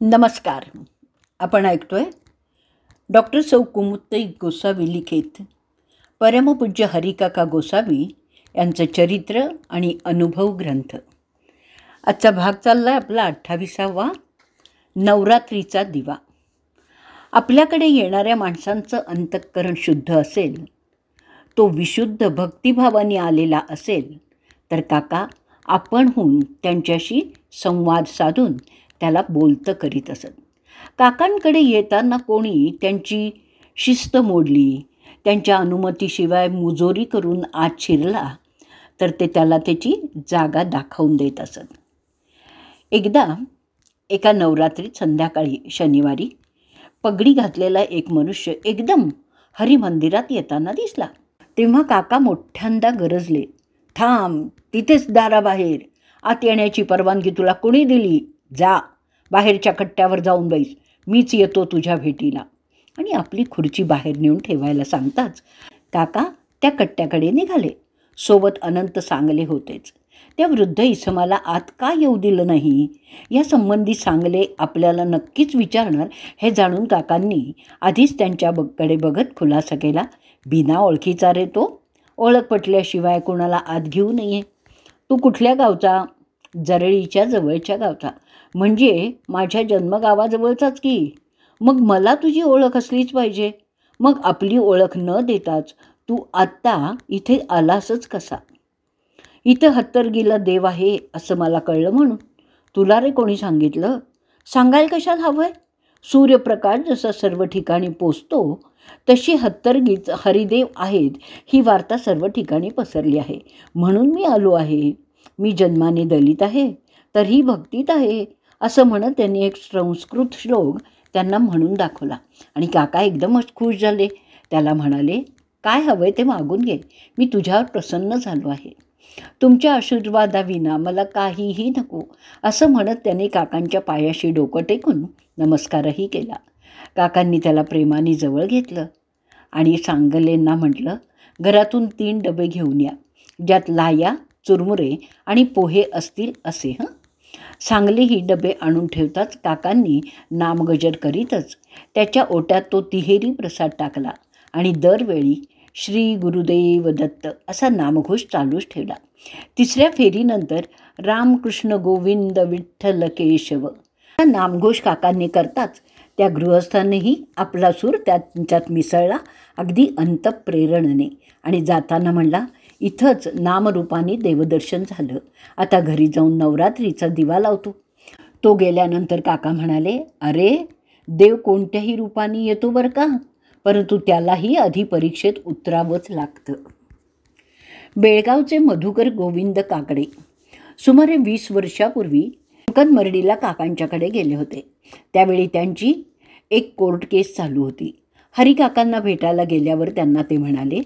नमस्कार. आपण ऐकतोय डॉक्टर सौ कुमुत्तई गोसावी लिखित परमपूज्य हरिकाका गोसावी यांचं चरित्र आणि अनुभव ग्रंथ. आजचा भाग चालला आहे आपला 28वा नवरात्रीचा दिवा. आपल्याकडे येणाऱ्या माणसांचं अंतःकरण शुद्ध असेल, तो विशुद्ध भक्तिभावाने आलेला असेल, तर काका आपणहून त्यांच्याशी संवाद साधून त्याला बोलतं करीत असत. काकांकडे येताना कोणी त्यांची शिस्त मोडली, त्यांच्या अनुमतीशिवाय मुजोरी करून आत शिरला, तर ते त्याला त्याची जागा दाखवून देत असत. एकदा एका नवरात्रीत संध्याकाळी शनिवारी पगडी घातलेला एक मनुष्य एकदम हरिमंदिरात येताना दिसला. तेव्हा काका मोठ्यांदा गरजले, थांब, तिथेच दाराबाहेर. आत येण्याची परवानगी तुला कोणी दिली? जा, बाहेरच्या कट्ट्यावर जाऊन बैस, मीच येतो तुझ्या भेटीला. आणि आपली खुर्ची बाहेर नेऊन ठेवायला सांगताच काका त्या कट्ट्याकडे निघाले. सोबत अनंत सांगले होतेच. त्या वृद्ध इसमाला आत का येऊ दिलं नाही या संबंधी सांगले आपल्याला नक्कीच विचारणार हे जाणून काकांनी आधीच त्यांच्याकडे बघत खुलासा केला, बिना ओळखीचा रे तो, ओळख पटल्याशिवाय कोणाला आत घेऊ नये. तू कुठल्या गावचा? जरळीच्या जवळच्या गावचा. म्हणजे माझ्या जन्मगावाजवळचाच की. मग मला तुझी ओळख असलीच पाहिजे. मग आपली ओळख न देताच तू आत्ता इथे आलासच कसा? इथं हत्तरगीला देव आहे असं मला कळलं म्हणून. तुला रे कोणी सांगितलं? सांगायला कशाला हवं आहे? सूर्यप्रकाश जसा सर्व ठिकाणी पोचतो तशी हत्तरगीत हरिदेव आहेत ही वार्ता सर्व ठिकाणी पसरली आहे, म्हणून मी आलो आहे. मी जन्माने दलित आहे, तरीही भक्तीत आहे असं म्हणत त्यांनी एक संस्कृत श्लोक त्यांना म्हणून दाखवला. आणि काका एकदमच खुश झाले. त्याला म्हणाले, काय हवं आहे ते मागून घे, मी तुझ्यावर प्रसन्न झालो आहे. तुमच्या आशीर्वादाविना मला काहीही नको असं म्हणत त्यांनी काकांच्या पायाशी डोकं टेकून नमस्कारही केला. काकांनी त्याला प्रेमाने जवळ घेतलं आणि सांगलेंना म्हटलं, घरातून 3 डबे घेऊन या, ज्यात लाया, चुरमुरे आणि पोहे असतील असे. सांगली ही डबे आणून ठेवताच काकांनी नामगजर करीतच त्याच्या ओट्यात तो तिहेरी प्रसाद टाकला आणि दरवेळी श्री गुरुदेव दत्त असा नामघोष चालूच ठेवला. 3ऱ्या फेरीनंतर रामकृष्ण गोविंद विठ्ठल केशव हा नामघोष काकांनी करताच त्या गृहस्थांनीही आपला सूर त्यांच्यात मिसळला अगदी अंतःप्रेरणेने आणि जाताना म्हणला, इथंच नामरूपाने देवदर्शन झालं, आता घरी जाऊन नवरात्रीचा दिवा लावतो. तो गेल्यानंतर काका म्हणाले, अरे देव कोणत्याही रूपाने येतो बरं का, परंतु त्यालाही आधी परीक्षेत उतरावंच लागतं. बेळगावचे मधुकर गोविंद काकडे सुमारे 20 वर्षापूर्वी कंकणमरडीला काकांच्याकडे गेले होते. त्यावेळी त्यांची एक कोर्ट केस चालू होती. हरिकाकांना भेटायला गेल्यावर त्यांना ते म्हणाले,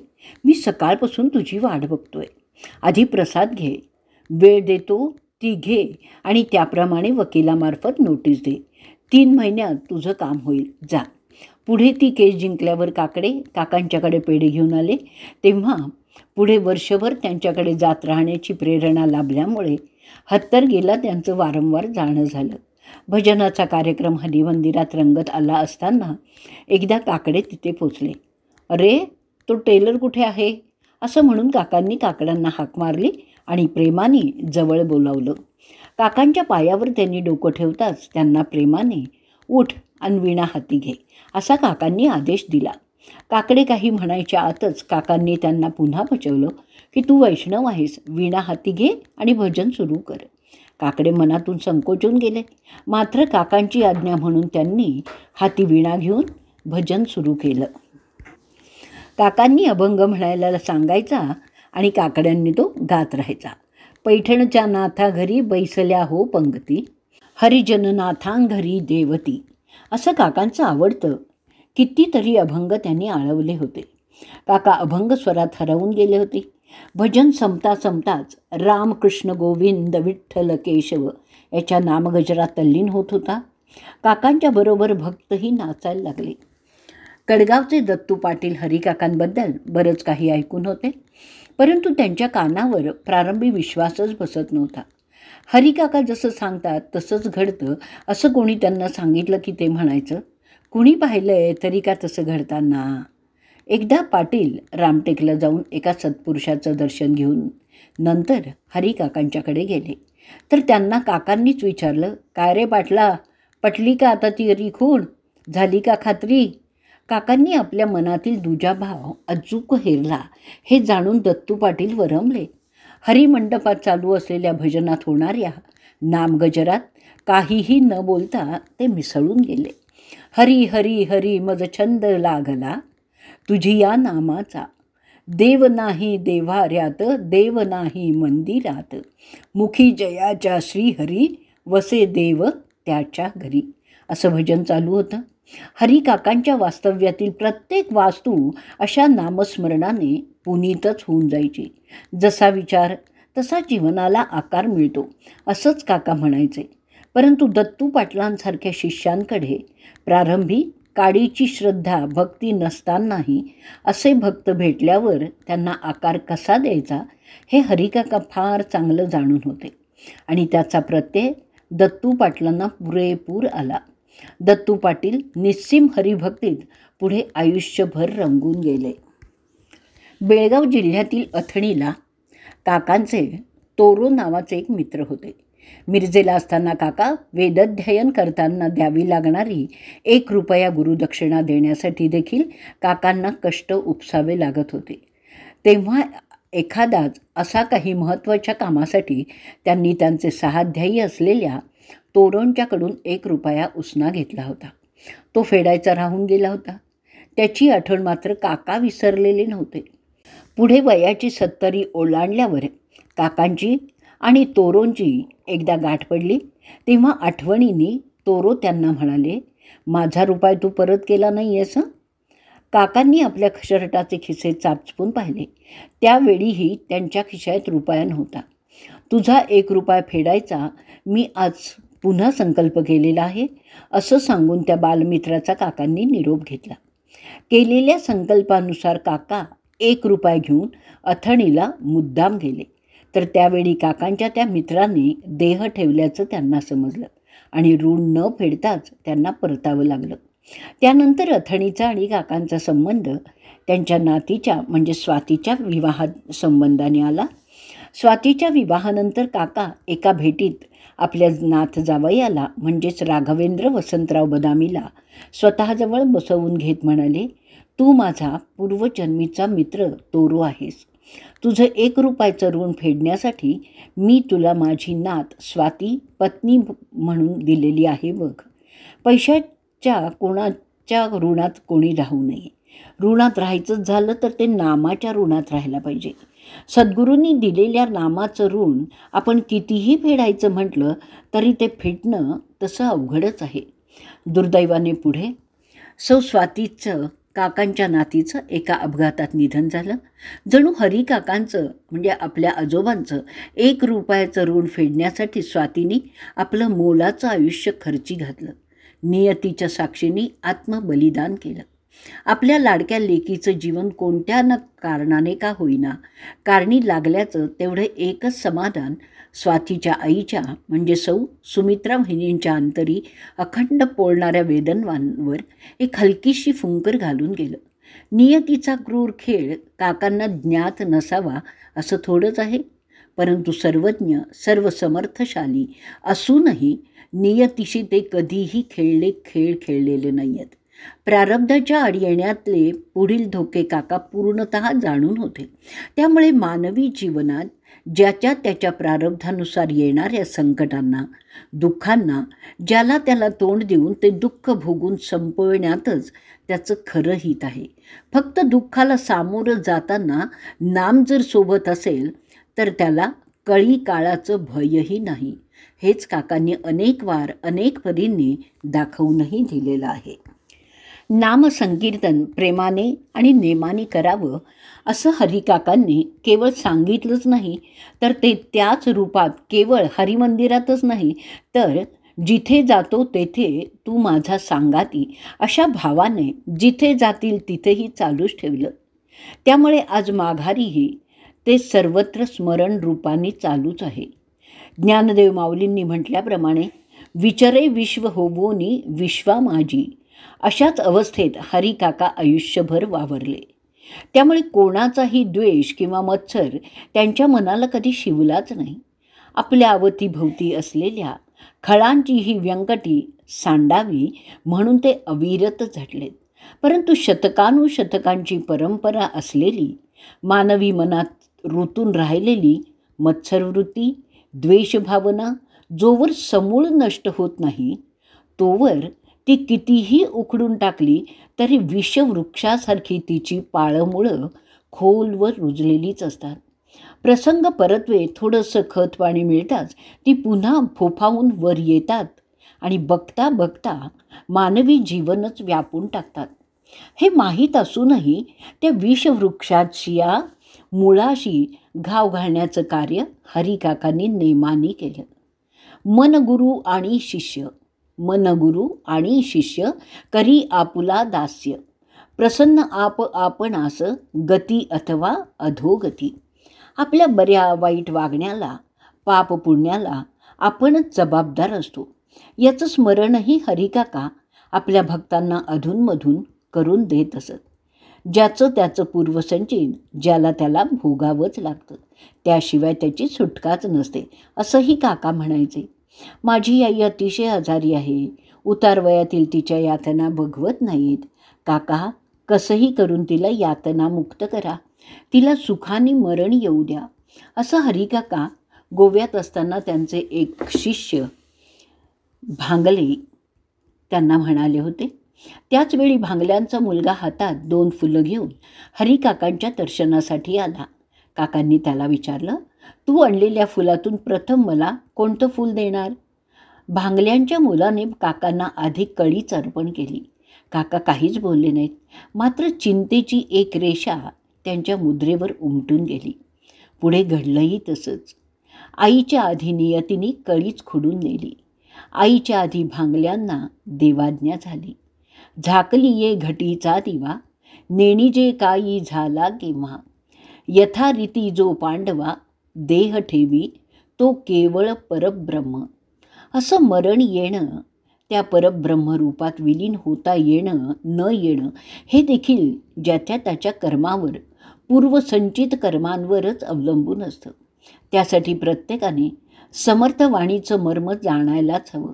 मी सकाळपासून तुझी वाट बघतोय. आधी प्रसाद घे, वेळ देतो ती घे आणि त्याप्रमाणे वकिलामार्फत नोटीस दे. 3 महिन्यात तुझं काम होईल, जा. पुढे ती केस जिंकल्यावर काकडे काकांच्याकडे पेढे घेऊन आले. तेव्हा पुढे वर्षभर त्यांच्याकडे जात राहण्याची प्रेरणा लाभल्यामुळे हत्तरगीला त्यांचं वारंवार जाणं झालं. भजनाचा कार्यक्रम हरिमंदिरात रंगत आला असताना एकदा काकडे तिथे पोचले. अरे तो टेलर कुठे आहे असं म्हणून काकांनी काकड्यांना हाक मारली आणि प्रेमाने जवळ बोलावलं. काकांच्या पायावर त्यांनी डोकं ठेवताच त्यांना प्रेमाने, उठ आणि वीणा हाती घे असा काकांनी आदेश दिला. काकडे काही म्हणायच्या आतच काकांनी त्यांना पुन्हा बचवलं की तू वैष्णव आहेस, वीणा हाती घे आणि भजन सुरू कर. काकडे मनातून संकोचून गेले, मात्र काकांची आज्ञा म्हणून त्यांनी हाती वीणा घेऊन भजन सुरू केलं. काकांनी अभंग म्हणायला सांगायचा आणि काकड्यांनी तो गात राहायचा. पैठणच्या नाथा घरी बैसल्या हो पंगती, हरिजननाथां घरी देवती असं काकांचं आवडतं. कितीतरी अभंग त्यांनी आळवले होते. काका अभंग स्वरात हरवून गेले होते. भजन संपताच रामकृष्ण गोविंद विठ्ठल केशव याच्या नामगजरात तल्लीन होत होता. काकांच्या बरोबर भक्तही नाचायला लागले. कडगावचे दत्तू पाटील हरिकाकांबद्दल बरंच काही ऐकून होते, परंतु त्यांच्या कानावर प्रारंभी विश्वासच बसत नव्हता. हरिकाका जसं सांगतात तसंच घडतं असं कोणी त्यांना सांगितलं की ते म्हणायचं, कुणी पाहिलंय तरी का तसं घडताना. एकदा पाटील रामटेकला जाऊन एका सत्पुरुषाचं दर्शन घेऊन नंतर हरिकाकांच्याकडे गेले. तर त्यांना काकांनीच विचारलं, काय रे पाटला, पटली का आता ती खूण, झाली का खात्री. काकांनी आपल्या मनातील दुजाभाव अचूक हेरला हे जाणून दत्तू पाटील वरमले. हरिमंडपात चालू असलेल्या भजनात होणाऱ्या नामगजरात काहीही न बोलता ते मिसळून गेले. हरी हरी हरी मज छंद लागला तुझी या नामाचा, देव नाही देव्हाऱ्यात देव नाही मंदिरात, मुखी जयाच्या श्रीहरी वसे देव त्याच्या घरी. असं भजन चालू होतं. हरिकाकांच्या वास्तव्यातील प्रत्येक वास्तू अशा नामस्मरणाने पुनीतच होऊन जायची. जसा विचार तसा जीवनाला आकार मिळतो असंच काका म्हणायचे. परंतु दत्तू पाटलांसारख्या शिष्यांकडे प्रारंभी काडीची श्रद्धा भक्ती नसतानाही असे भक्त भेटल्यावर त्यांना आकार कसा द्यायचा हे हरिकाका फार चांगलं जाणून होते आणि त्याचा प्रत्यय दत्तू पाटलांना पुरेपूर आला. दत्तू पाटील निस्सीम हरिभक्तीत पुढे आयुष्यभर रंगून गेले. बेळगाव जिल्ह्यातील अथणीला काकांचे तोरो नावाचे एक मित्र होते. मिरजेला असताना काका वेदाध्ययन करताना द्यावी लागणारी 1 रुपया गुरुदक्षिणा देण्यासाठी देखील काकांना कष्ट उपसावे लागत होते. तेव्हा एखादाच असा काही महत्त्वाच्या कामासाठी त्यांनी त्यांचे सहाध्यायी असलेल्या तोरणच्याकडून 1 रुपया उसना घेतला होता. तो फेडायचा राहून गेला होता. त्याची आठवण मात्र काका विसरलेले नव्हते. पुढे वयाची 70 ओलांडल्यावर काकांची आणि तोरोंची एकदा गाठ पडली. तेव्हा आठवणीने तोरो त्यांना म्हणाले, माझा रुपया तू परत केला नाही आहेस. काकांनी आपल्या शर्टाचे खिसे चापचून पाहिले. त्यावेळीही त्यांच्या खिशात रुपया नव्हता. तुझा 1 रुपया फेडायचा मी आज पुन्हा संकल्प केलेला आहे असं सांगून त्या बालमित्राचा काकांनी निरोप घेतला. केलेल्या संकल्पानुसार काका 1 रुपया घेऊन अथणीला मुद्दाम गेले. तर त्यावेळी काकांच्या त्या मित्राने देह ठेवल्याचं त्यांना समजलं आणि ऋण न फेडताच त्यांना परतावं लागलं. त्यानंतर अथणीचा आणि काकांचा संबंध त्यांच्या नातीच्या म्हणजे स्वातीच्या विवाह संबंधाने आला. स्वातीच्या विवाहानंतर काका एका भेटीत आपल्या नाथ जावयाला म्हणजेच राघवेंद्र वसंतराव बदामीला स्वतःजवळ बसवून घेत म्हणाले, तू माझा पूर्वजन्मीचा मित्र तोरो आहेस. तुझं 1 रुपयाचं ऋण फेडण्यासाठी मी तुला माझी नात स्वाती पत्नी म्हणून दिलेली आहे बघ. पैशाच्या कोणाच्या ऋणात कोणी राहू नये. ऋणात राहायचंच झालं तर ते नामाच्या ऋणात राहायला पाहिजे. सद्गुरूंनी दिलेल्या नामाचं ऋण आपण कितीही फेडायचं म्हटलं तरी ते फेडणं तसं अवघडच आहे. दुर्दैवाने पुढे सौ स्वातीचं काकांच्या नातीचं एका अपघातात निधन झालं. जणू हरिकाकांचं म्हणजे आपल्या आजोबांचं 1 रुपयाचं ऋण फेडण्यासाठी स्वातीने आपलं मोलाचं आयुष्य खर्ची घातलं. नियतीच्या साक्षीने आत्मबलिदान केलं. आपल्या लाडक्या लेकीचं जीवन कोणत्या न कारणाने का होईना कारणी लागल्याचं तेवढं एकच समाधान स्वातीच्या आईच्या म्हणजे सौ सुमित्रा वहिनींच्या अंतरी अखंड पोळणाऱ्या वेदनांवर एक हलकीशी फुंकर घालून गेलं. नियतीचा क्रूर खेळ काकांना ज्ञात नसावा असं थोडंच आहे. परंतु सर्वज्ञ सर्वसमर्थशाली असूनही नियतीशी ते कधीही खेळ खेळलेले नाही आहेत. प्रारब्धाच्या आड येण्यातले पुढील धोके काका पूर्णतः जाणून होते. त्यामुळे मानवी जीवनात ज्याच्या त्याच्या प्रारब्धानुसार येणाऱ्या संकटांना दुःखांना ज्याला त्याला तोंड देऊन ते दुःख भोगून संपवण्यातच त्याचं खरं हित आहे. फक्त दुःखाला सामोरं जाताना नाम जर सोबत असेल तर त्याला कळी काळाचं भयही नाही. हेच काकांनी अनेक वार अनेक परींनी दाखवूनही दिलेलं आहे. नामसंकीर्तन प्रेमाने आणि नेमाने करावं असं हरिकाकांनी केवळ सांगितलंच नाही तर ते त्याच रूपात केवळ हरिमंदिरातच नाही तर जिथे जातो तेथे तू माझा सांगाती अशा भावाने जिथे जातील तिथेही चालूच ठेवलं. त्यामुळे आज माघारीही ते सर्वत्र स्मरण रूपाने चालूच आहे. ज्ञानदेव माऊलींनी म्हटल्याप्रमाणे विचरे विश्व होवोनी विश्वा माझी, अशाच अवस्थेत हरिकाका आयुष्यभर वावरले. त्यामुळे कोणाचाही द्वेष किंवा मत्सर त्यांच्या मनाला कधी शिवलाच नाही. आपल्या अवतीभोवती असलेल्या खळांची ही व्यंकटी सांडावी म्हणून ते अविरत झटलेत. परंतु शतकानुशतकांची परंपरा असलेली, मानवी मनात रुतून राहिलेली मत्सरवृत्ती, द्वेषभावना जोवर समूळ नष्ट होत नाही, तोवर ती कितीही उखडून टाकली तरी विषवृक्षासारखी तिची पाळंमुळं खोलवर रुजलेलीच असतात. प्रसंग परत्वे थोडंसं खत पाणी मिळताच ती पुन्हा फोफावून वर येतात आणि बघता बघता मानवी जीवनच व्यापून टाकतात. हे माहीत असूनही त्या विषवृक्षाच्या मुळाशी घाव घालण्याचं कार्य हरिकाकांनी नेमाने केलं. मनगुरु आणि शिष्य करी आपुला दास्य, प्रसन्न आपणास गती अथवा अधोगती. आपल्या बऱ्या वाईट वागण्याला, पाप पुण्याला आपणच जबाबदार असतो. याचं स्मरणही हरिकाका आपल्या भक्तांना अधूनमधून करून देत असत. ज्याचं त्याचं पूर्वसंचित ज्याला त्याला भोगावंच लागतं, त्याशिवाय त्याची सुटकाच नसते, असंही काका म्हणायचे. माझी आई अतिशय आजारी आहे, उतारवयातील तिच्या यातना बघवत नाहीत. काका, कसंही करून तिला यातना मुक्त करा, तिला सुखाने मरण येऊ द्या, असं हरिकाका गोव्यात असताना त्यांचे एक शिष्य भांगले त्यांना म्हणाले होते. त्याचवेळी भांगल्यांचा मुलगा हातात 2 फुलं घेऊन हरिकाकांच्या दर्शनासाठी आला. काकांनी त्याला विचारलं, तू आणलेल्या फुलातून प्रथम मला कोणतं फूल देणार? भांगल्यांच्या मुलाने काकांना आधी कळीच अर्पण केली. काका काहीच बोलले नाहीत, मात्र चिंतेची एक रेषा त्यांच्या मुद्रेवर उमटून गेली. पुढे घडलंही तसंच. आईच्या आधी नियतीने कळीच खुडून नेली. आईच्या आधी भांगल्यांना देवाज्ञा झाली. झाकली ये घटीचा दिवा, नेणी जे काही झाला केव्हा, यथारीती जो पांडवा, देह ठेवी तो केवळ परब्रह्म. असं मरण येणं, त्या परब्रह्मरूपात विलीन होता येणं न येणं, हे देखील ज्याच्या त्याच्या कर्मावर, पूर्वसंचित कर्मांवरच अवलंबून असतं. त्यासाठी प्रत्येकाने समर्थवाणीचं मर्म जाणायलाच हवं.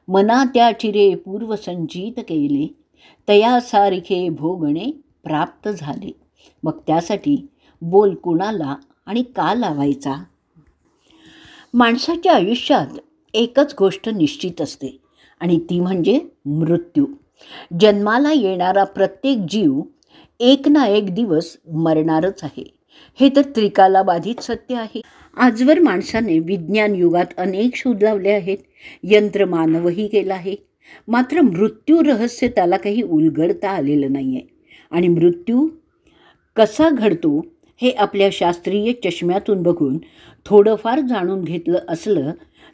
मना त्या चिरे पूर्वसंचित केले, तयासारखे भोगणे प्राप्त झाले. मग त्यासाठी बोल कुणाला आणि का लावायचा? माणसाच्या आयुष्यात एकच गोष्ट निश्चित असते आणि ती म्हणजे मृत्यू. जन्माला येणारा प्रत्येक जीव एक ना एक दिवस मरणारच आहे, हे तर त्रिकालाबाधित सत्य आहे. आजवर माणसाने विज्ञान युगात अनेक शोध लावले आहेत, यंत्रमानवही केला आहे, मात्र मृत्यू रहस्य त्याला काही उलगडता आलेलं नाही आहे. आणि मृत्यू कसा घडतो हे आपल्या शास्त्रीय चष्म्यातून बघून थोडंफार जाणून घेतलं असलं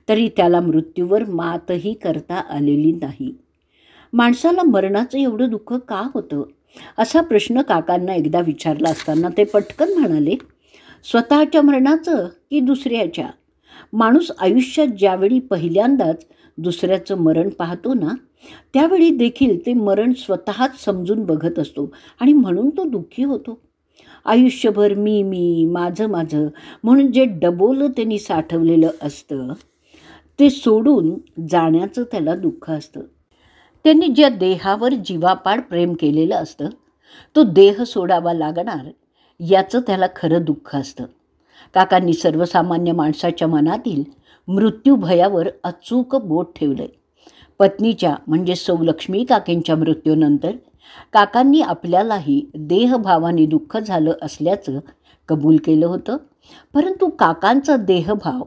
तरी त्याला मृत्यूवर मातही करता आलेली नाही. माणसाला मरणाचं एवढं दुःख का होतं, असा प्रश्न काकांना एकदा विचारला असताना ते पटकन म्हणाले, स्वतःच्या मरणाचं की दुसऱ्याच्या? माणूस आयुष्यात ज्यावेळी पहिल्यांदाच दुसऱ्याचं मरण पाहतो ना, त्यावेळी देखील ते मरण स्वतःच समजून बघत असतो आणि म्हणून तो दुःखी होतो. आयुष्यभर मी माझं म्हणून जे डबोलं त्यांनी साठवलेलं असतं ते सोडून जाण्याचं त्याला दुःख असतं. त्यांनी ज्या देहावर जीवापाड प्रेम केलेलं असतं तो देह सोडावा लागणार याचं त्याला खरं दुःख असतं. काकांनी सर्वसामान्य माणसाच्या मनातील मृत्यू भयावर अचूक बोट ठेवलंय. पत्नीच्या म्हणजे सौ लक्ष्मी काकेंच्या मृत्यूनंतर काकांनी आपल्यालाही देहभावाने दुःख झालं असल्याचं कबूल केलं होतं. परंतु काकांचा देहभाव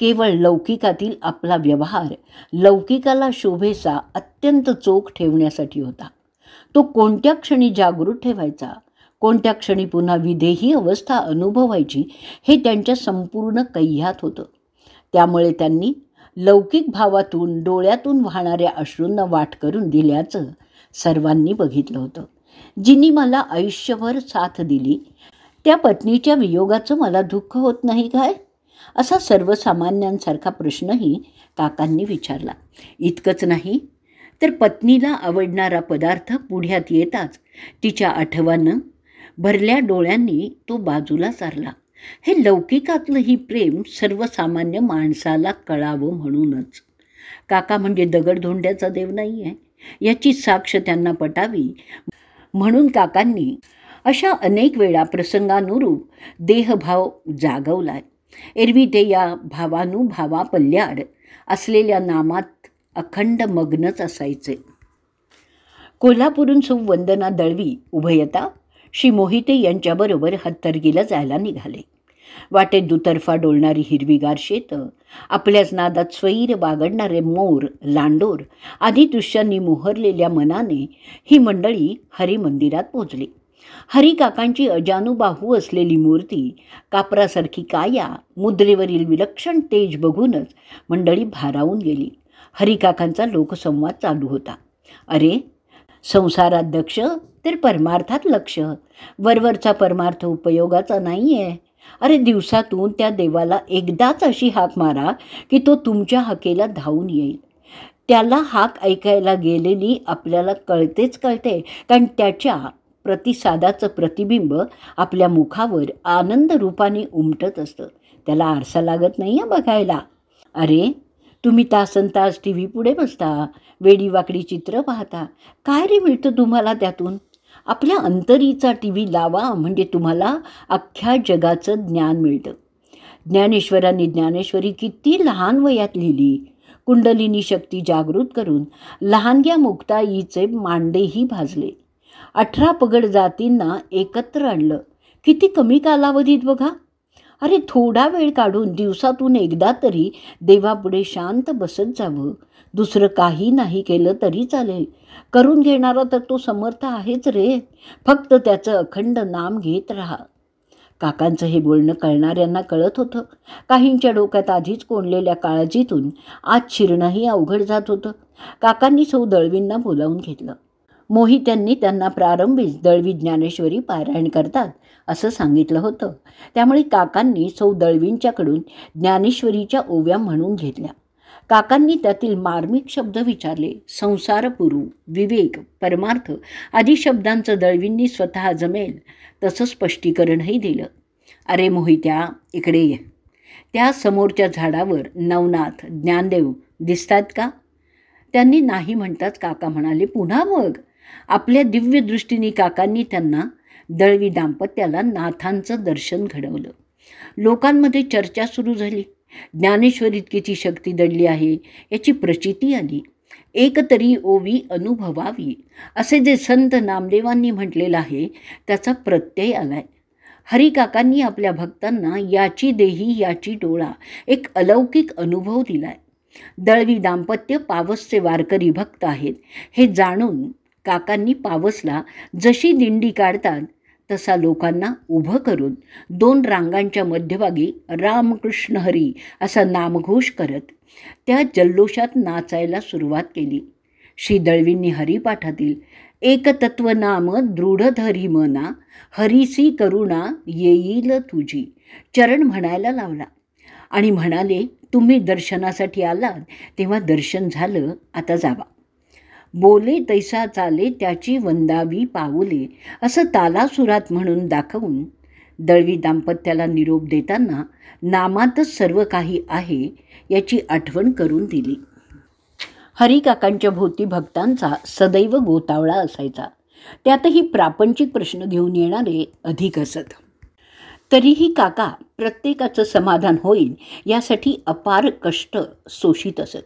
केवळ लौकिकातील आपला व्यवहार लौकिकाला शोभेसा अत्यंत चोख ठेवण्यासाठी होता. तो कोणत्या क्षणी जागृत ठेवायचा, कोणत्या क्षणी पुन्हा विदेही अवस्था अनुभवायची, हे त्यांच्या संपूर्ण कह्यात होतं. त्यामुळे त्यांनी लौकिक भावातून डोळ्यातून वाहणाऱ्या अश्रूंना वाट करून दिल्याचं सर्वांनी बघितलं होतं. जिनी मला आयुष्यभर साथ दिली त्या पत्नीच्या वियोगाचं मला दुःख होत नाही काय, असा सर्वसामान्यांसारखा प्रश्नही काकांनी विचारला. इतकंच नाही तर पत्नीला आवडणारा पदार्थ पुढ्यात येताच तिच्या आठवणीनं भरल्या डोळ्यांनी तो बाजूला सारला. हे लौकिकातलंही प्रेम सर्वसामान्य माणसाला कळावं म्हणूनच. काका म्हणजे दगडधोंड्याचा देव नाही आहे याची साक्ष त्यांना पटावी म्हणून काकांनी अशा अनेक वेळा प्रसंगानुरूप देहभाव जागवलाय. एरवी ते या भावानुभावापल्याड असलेल्या नामात अखंड मग्नच असायचे. कोल्हापूरहून सौ वंदना दळवी उभयता श्री मोहिते यांच्याबरोबर हत्तरगीला जायला निघाले. वाटेत दुतर्फा डोलणारी हिरवीगार शेतं, आपल्याच नादात स्वैर बागडणारे मोर, लांडोर आदी दृश्यांनी मोहरलेल्या मनाने ही मंडळी हरिमंदिरात पोचली. हरिकाकांची अजानुबाहू असलेली मूर्ती, कापरासारखी काया, मुद्रेवरील विलक्षण तेज बघूनच मंडळी भारावून गेली. हरिकाकांचा लोकसंवाद चालू होता. अरे, संसारात दक्ष तर परमार्थात लक्ष. वरवरचा परमार्थ उपयोगाचा नाही आहे. अरे, दिवसातून त्या देवाला एकदाच अशी हाक मारा की तो तुमच्या हाकेला धावून येईल. त्याला हाक ऐकायला गेलेली आपल्याला कळते, कारण त्याच्या प्रतिसादाचं प्रतिबिंब आपल्या मुखावर आनंद रूपाने उमटत असतं. त्याला आरसा लागत नाही आहे बघायला. अरे, तुम्ही तासनतास टी व्ही पुढे बसता, वेडीवाकडी चित्र पाहता. काय रे मिळतं तुम्हाला त्यातून? आपल्या अंतरीचा टी व्ही लावा म्हणजे तुम्हाला अख्ख्या जगाचं ज्ञान मिळतं. ज्ञानेश्वरांनी ज्ञानेश्वरी किती लहान वयात लिहिली. कुंडलिनी शक्ती जागृत करून लहानग्या मुक्ताईचे मांडेही भाजले. 18 पगड जातींना एकत्र आणलं. किती कमी कालावधीत बघा. अरे, थोडा वेळ काढून दिवसातून एकदा तरी देवापुढे शांत बसत जावं. दुसरं काही नाही केलं तरी चालेल. करून घेणारा तर तो समर्थ आहेच रे. फक्त त्याचं अखंड नाम घेत राहा. काकांचं हे बोलणं कळणाऱ्यांना कळत होतं. काहींच्या डोक्यात आधीच कोंडलेल्या काळजीतून आत शिरणंही अवघड जात होतं. काकांनी सौ दळवींना बोलावून घेतलं. मोहित्यांनी त्यांना प्रारंभीच दळवी ज्ञानेश्वरी पारायण करतात असं सांगितलं होतं. त्यामुळे काकांनी सौ दळवींच्याकडून ज्ञानेश्वरीच्या ओव्या म्हणून घेतल्या. काकांनी त्यातील मार्मिक शब्द विचारले. संसारपुरू, विवेक, परमार्थ आदी शब्दांचं दळवींनी स्वतः जमेल तसं स्पष्टीकरणही दिलं. अरे मोहित्या, इकडे ये. त्या समोरच्या झाडावर नवनाथ, ज्ञानदेव दिसतात का? त्यांनी नाही म्हणताच काका म्हणाले, पुन्हा बघ. आपल्या दिव्य दृष्टीने काकांनी त्यांना दळवी दाम्पत्याला नाथांचं दर्शन घडवलं. लोकांमध्ये चर्चा सुरू झाली. ज्ञानेश्वरीत किती शक्ती दडली आहे याची प्रचिती आली. एक तरी ओवी अनुभवावी असे जे संत नामदेवांनी म्हटलेलं आहे त्याचा प्रत्यय आलाय. हरिकाकांनी आपल्या भक्तांना याची देही याची डोळा एक अलौकिक अनुभव दिलाय. दळवी दाम्पत्य पावसचे वारकरी भक्त आहेत हे जाणून काकांनी पावसला जशी दिंडी काढतात तसा लोकांना उभं करून 2 रांगांच्या मध्यभागी रामकृष्ण हरी असा नामघोष करत त्या जल्लोषात नाचायला सुरुवात केली. श्री दळवींनी हरिपाठातील एकतत्व नाम दृढ धरी मना, हरीसी करुणा येईल तुझी चरण म्हणायला लावला आणि म्हणाले, तुम्ही दर्शनासाठी आलात तेव्हा दर्शन झालं, आता जावा. बोले तैसा चाले त्याची वंदावी पाऊले असं तालासुरात म्हणून दाखवून दळवी दाम्पत्याला निरोप देताना नामातच सर्व काही आहे याची आठवण करून दिली. हरिकाकांच्या भोवती भक्तांचा सदैव गोतावळा असायचा. त्यातही प्रापंचिक प्रश्न घेऊन येणारे अधिक असत. तरीही काका प्रत्येकाचं समाधान होईल यासाठी अपार कष्ट सोशीत असत.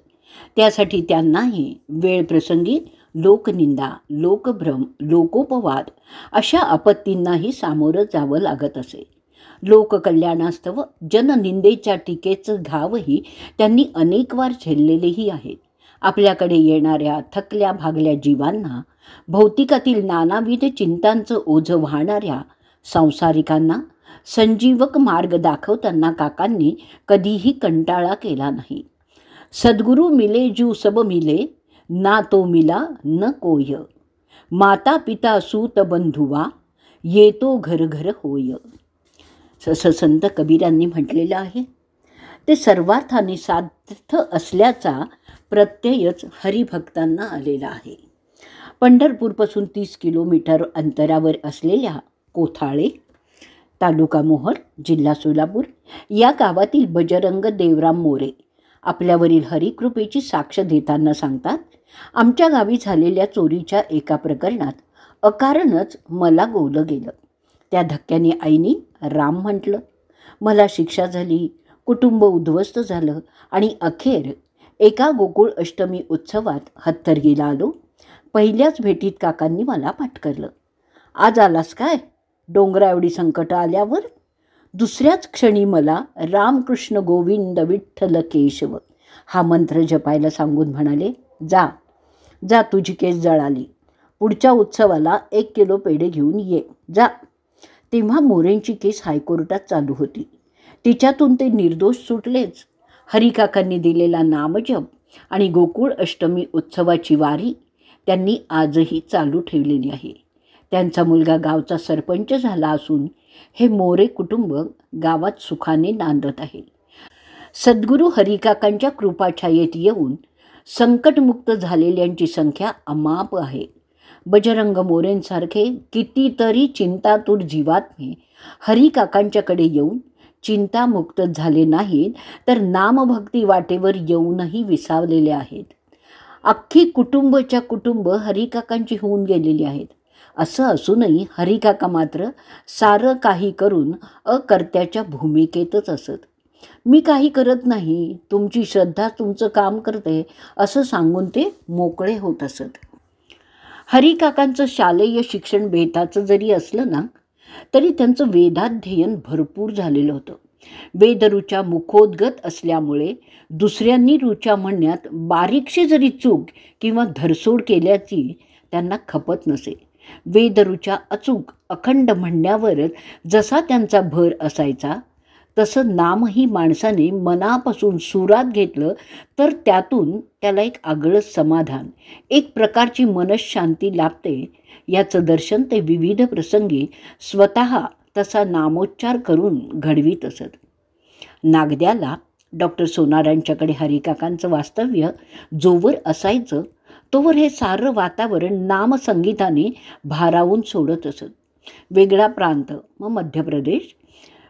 त्यासाठी त्यांनाही वेळप्रसंगी लोकनिंदा, लोकभ्रम, लोकोपवाद अशा आपत्तींनाही सामोरं जावं लागत असे. लोककल्याणास्तव जननिंदेच्या टीकेचं घावही त्यांनी अनेक वार झेललेलेही आहेत. आपल्याकडे येणाऱ्या थकल्या भागल्या जीवांना, भौतिकातील नानाविध चिंतांचं ओझं वाहणाऱ्या सांसारिकांना संजीवक मार्ग दाखवताना काकांनी कधीही कंटाळा केला नाही. सद्गुरु मिले जू सब मिले, ना तो मिला न कोय, माता पिता सूत बंधुवा, येतो घर घर होय, असं संत कबीरांनी म्हटलेलं आहे. ते सर्वार्थाने सार्थ असल्याचा प्रत्ययच हरिभक्तांना आलेला आहे. पंढरपूरपासून 30 किलोमीटर अंतरावर असलेल्या कोथाळे, तालुका मोहोळ, जिल्हा सोलापूर या गावातील बजरंग देवराम मोरे आपल्यावरील हरिकृपेची साक्ष देताना सांगतात, आमच्या गावी झालेल्या चोरीच्या एका प्रकरणात अकारणच मला गोवलं गेलं. त्या धक्क्याने आईनी राम म्हटलं. मला शिक्षा झाली, कुटुंब उद्ध्वस्त झालं आणि अखेर एका गोकुळ अष्टमी उत्सवात हत्तरगीला आलो. पहिल्याच भेटीत काकांनी मला पाठकरलं. आज आलास काय? डोंगरा एवढी संकटं आल्यावर? दुसऱ्याच क्षणी मला रामकृष्ण गोविंद विठ्ठल केशव हा मंत्र जपायला सांगून म्हणाले, जा जा, तुझी केस जळाली. पुढच्या उत्सवाला 1 किलो पेढे घेऊन ये, जा. तेव्हा मोरेंची केस हायकोर्टात चालू होती. तिच्यातून ते निर्दोष सुटलेच. हरिकाकांनी दिलेला नामजप आणि गोकुळ अष्टमी उत्सवाची वारी त्यांनी आजही चालू ठेवलेली आहे. त्यांचा मुलगा गावचा सरपंच झाला असून हे मोरे कुटुंब गावात सुखाने नांदत आहे. सद्गुरू हरिकाकांच्या कृपाछायेत येऊन संकटमुक्त झालेल्यांची संख्या अमाप आहे. बजरंग मोरेंसारखे कितीतरी चिंतातूर जीवात्मे हरिकाकांच्याकडे येऊन चिंतामुक्त झाले नाहीत, तर नामभक्ती वाटेवर येऊनही विसावलेले आहेत. अख्खी कुटुंबच्या कुटुंब हरिकाकांची होऊन गेलेली आहेत. असं असूनही हरिकाका मात्र सारं काही करून अकर्त्याच्या भूमिकेतच असत. मी काही करत नाही, तुमची श्रद्धा तुमचं काम करते असं सांगून ते मोकळे होत असत. हरिकाकांचं शालेय शिक्षण बेताचं जरी असलं ना, तरी त्यांचं वेदाध्ययन भरपूर झालेलं होतं. वेदरुचा मुखोद्गत असल्यामुळे दुसऱ्यांनी रुचा म्हणण्यात बारीकशी जरी चूक किंवा धरसोड केल्याची त्यांना खपत नसे. वेदरुचा अचूक अखंड म्हणण्यावरच जसा त्यांचा भर असायचा, तसं नामही माणसाने मनापासून सुरात घेतलं तर त्यातून त्याला एक आगळंच समाधान, एक प्रकारची मनःशांती लाभते. याचं दर्शन ते विविध प्रसंगी स्वतः तसा नामोच्चार करून घडवीत असत. नागद्याला डॉक्टर सोनारांच्याकडे हरिकाकांचं वास्तव्य जोवर असायचं तोवर हे सारं वातावरण नामसंगीताने भारावून सोडत असत. वेगळा प्रांत, मग मध्य प्रदेश,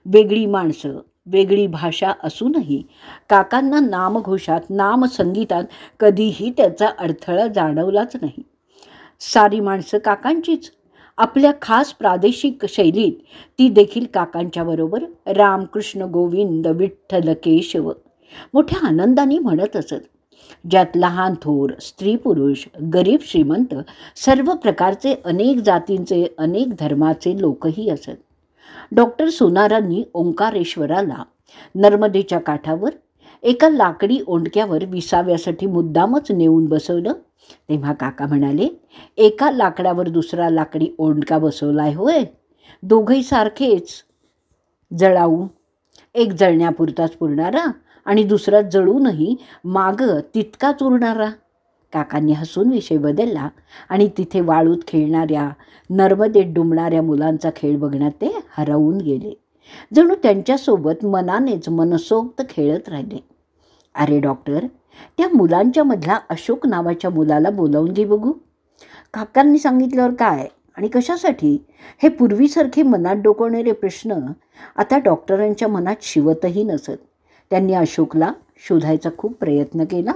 वेगळी माणसं, वेगळी भाषा असूनही काकांना नामघोषात, नामसंगीतात कधीही त्याचा अडथळा जाणवलाच नाही. सारी माणसं काकांचीच, आपल्या खास प्रादेशिक शैलीत ती देखील काकांच्याबरोबर रामकृष्ण गोविंद विठ्ठल केशव मोठ्या आनंदाने म्हणत असत. ज्यात लहान थोर, स्त्री पुरुष, गरीब श्रीमंत, सर्व प्रकारचे, अनेक जातींचे, अनेक धर्माचे लोकही असत. डॉक्टर सोनारांनी ओंकारेश्वराला नर्मदेच्या काठावर एका लाकडी ओंडक्यावर विसाव्यासाठी मुद्दामच नेऊन बसवलं. तेव्हा काका म्हणाले, एका लाकडावर दुसरा लाकडी ओंडका बसवलाय होय? दोघंही सारखेच जळाऊ, एक जळण्यापुरताच पुरणारा आणि दुसरा जळूनही मागं तितकाच उरणारा. काकांनी हसून विषय बदलला आणि तिथे वाळूत खेळणाऱ्या, नर्मदेत डुंबणाऱ्या मुलांचा खेळ बघण्यात ते हरवून गेले. जणू त्यांच्यासोबत मनानेच मनसोक्त खेळत राहिले. अरे डॉक्टर, त्या मुलांच्या मधला अशोक नावाच्या मुलाला बोलावून घे बघू. काकांनी सांगितल्यावर काय आणि कशासाठी हे पूर्वीसारखे मनात डोकवणारे प्रश्न आता डॉक्टरांच्या मनात शिवतही नसत. त्यांनी अशोकला शोधायचा खूप प्रयत्न केला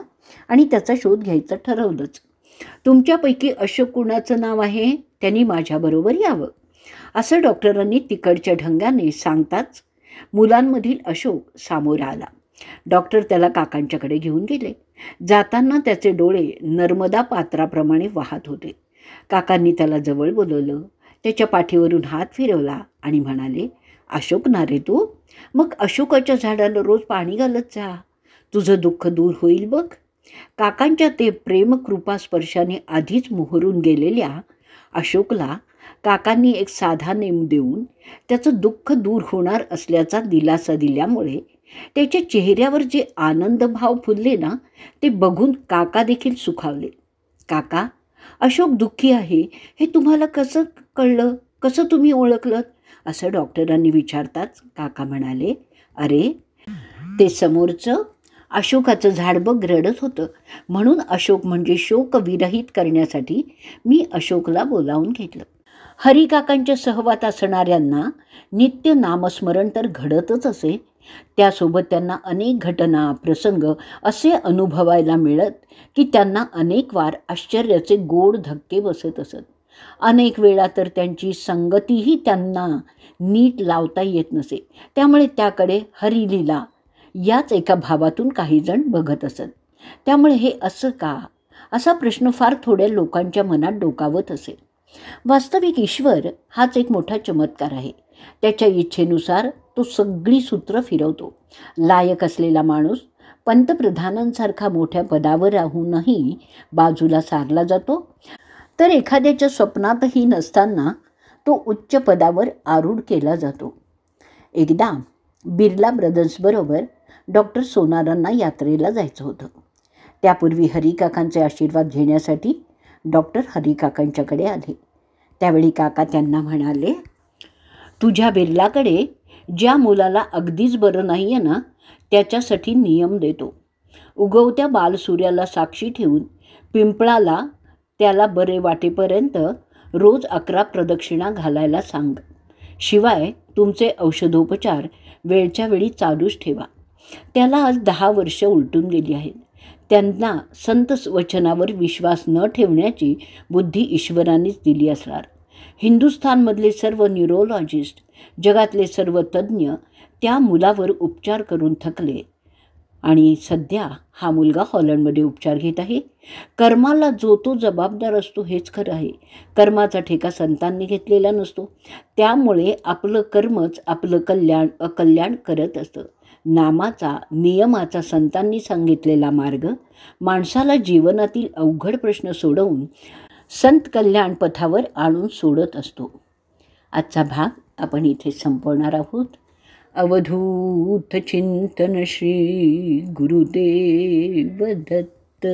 आणि त्याचा शोध घ्यायचं ठरवलंच. तुमच्यापैकी अशोक कुणाचं नाव आहे, त्यांनी माझ्याबरोबर यावं, असं डॉक्टरांनी तिकडच्या ढंगाने सांगताच मुलांमधील अशोक सामोरा आला. डॉक्टर त्याला काकांच्याकडे घेऊन गेले. जाताना त्याचे डोळे नर्मदा पात्राप्रमाणे वाहत होते. काकांनी त्याला जवळ बोलवलं, त्याच्या पाठीवरून हात फिरवला आणि म्हणाले, अशोक ना रे तू? मग अशोकाच्या झाडाला रोज पाणी घालत जा, तुझं दुःख दूर होईल बघ. काकांच्या ते प्रेमकृपा स्पर्शाने आधीच मोहरून गेलेल्या अशोकला काकांनी एक साधा नेम देऊन त्याचं दुःख दूर होणार असल्याचा दिलासा दिल्यामुळे त्याच्या चेहऱ्यावर जे आनंदभाव फुलले ना, ते बघून काका देखील सुखावले. काका, अशोक दुःखी आहे हे तुम्हाला कसं कळलं, कसं तुम्ही ओळखलं, असं डॉक्टरांनी विचारताच काका म्हणाले, अरे ते समोरचं अशोकाचं झाड बघ रडत होतं. म्हणून अशोक म्हणजे शोक विरहित करण्यासाठी मी अशोकला बोलावून घेतलं. हरिकाकांच्या सहवात असणाऱ्यांना नित्य नामस्मरण तर घडतच असे. त्यासोबत त्यांना अनेक घटना प्रसंग असे अनुभवायला मिळत की त्यांना अनेक वार आश्चर्याचे गोड धक्के बसत असत. अनेक वेळा तर त्यांची संगतीही त्यांना नीट लावता येत नसे. त्यामुळे त्याकडे हरिलीला याच एका भावातून काहीजण बघत असत. त्यामुळे हे असं का, असा प्रश्न फार थोड्या लोकांच्या मनात डोकावत असे. वास्तविक ईश्वर हाच एक मोठा चमत्कार आहे. त्याच्या इच्छेनुसार तो सगळी सूत्र फिरवतो. लायक असलेला माणूस पंतप्रधानांसारखा मोठ्या पदावर राहूनही बाजूला सारला जातो, तर एखाद्याच्या स्वप्नातही नसताना तो उच्च पदावर आरूढ केला जातो. एकदा बिर्ला ब्रदर्सबरोबर डॉक्टर सोनारांना यात्रेला जायचं होतं. त्यापूर्वी हरिकाकांचे आशीर्वाद घेण्यासाठी डॉक्टर हरिकाकांच्याकडे आले. त्यावेळी काका त्यांना म्हणाले, तुझ्या बिर्लाकडे ज्या मुलाला अगदीच बरं नाही आहे ना, त्याच्यासाठी नियम देतो. उगवत्या बालसूर्याला साक्षी ठेवून पिंपळाला त्याला बरे वाटेपर्यंत रोज 11 प्रदक्षिणा घालायला सांग. शिवाय तुमचे औषधोपचार वेळच्या वेळी चालूच ठेवा. त्याला आज 10 वर्ष उलटून गेली आहेत. त्यांना संत वचनावर विश्वास न ठेवण्याची बुद्धी ईश्वरानेच दिली असणार. हिंदुस्थानमधले सर्व न्यूरोलॉजिस्ट, जगातले सर्व तज्ज्ञ त्या मुलावर उपचार करून थकले आणि सध्या हा मुलगा हॉलंडमध्ये उपचार घेत आहे. कर्माला जो तो जबाबदार असतो हेच खरं आहे. कर्माचा ठेका संतांनी घेतलेला नसतो. त्यामुळे आपलं कर्मच आपलं कल्याण अकल्याण करत असतं. नामाचा नियमाचा संतांनी सांगितलेला मार्ग माणसाला जीवनातील अवघड प्रश्न सोडवून संत कल्याण पथावर आणून सोडत असतो. आजचा भाग आपण इथे संपवणार आहोत. अवधूत चिंतन श्री गुरुदेव दत्त.